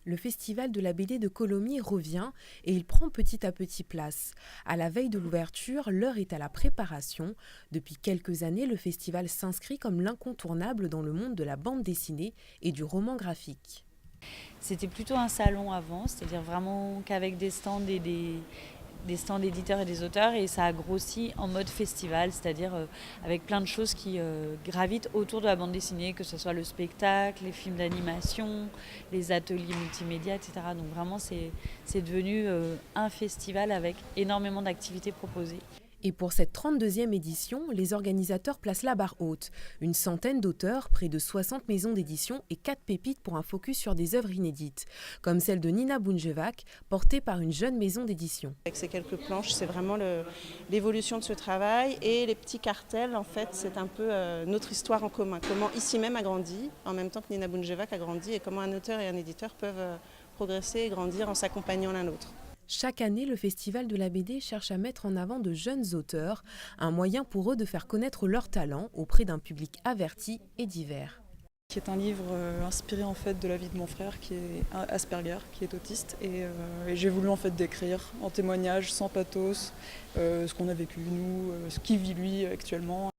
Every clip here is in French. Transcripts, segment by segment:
Le festival de la BD de Colomiers revient et il prend petit à petit place. À la veille de l'ouverture, l'heure est à la préparation. Depuis quelques années, le festival s'inscrit comme l'incontournable dans le monde de la bande dessinée et du roman graphique. C'était plutôt un salon avant, c'est-à-dire vraiment qu'avec des stands et des stands d'éditeurs et des auteurs, et ça a grossi en mode festival, c'est-à-dire avec plein de choses qui gravitent autour de la bande dessinée, que ce soit le spectacle, les films d'animation, les ateliers multimédia, etc. Donc vraiment c'est devenu un festival avec énormément d'activités proposées. Et pour cette 32e édition, les organisateurs placent la barre haute. Une centaine d'auteurs, près de 60 maisons d'édition et 4 pépites pour un focus sur des œuvres inédites, comme celle de Nina Bunjevac, portée par une jeune maison d'édition. Avec ces quelques planches, c'est vraiment l'évolution de ce travail, et les petits cartels, en fait, c'est un peu notre histoire en commun. Comment Ici même a grandi, en même temps que Nina Bunjevac a grandi, et comment un auteur et un éditeur peuvent progresser et grandir en s'accompagnant l'un l'autre. Chaque année, le Festival de la BD cherche à mettre en avant de jeunes auteurs, un moyen pour eux de faire connaître leurs talents auprès d'un public averti et divers. Qui est un livre inspiré en fait de la vie de mon frère qui est Asperger, qui est autiste, et j'ai voulu en fait décrire en témoignage sans pathos ce qu'on a vécu nous, ce qu'il vit lui actuellement.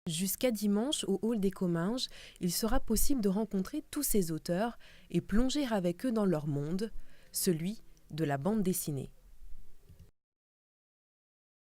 Jusqu'à dimanche, au hall des Comminges, il sera possible de rencontrer tous ces auteurs et plonger avec eux dans leur monde, celui de la bande dessinée.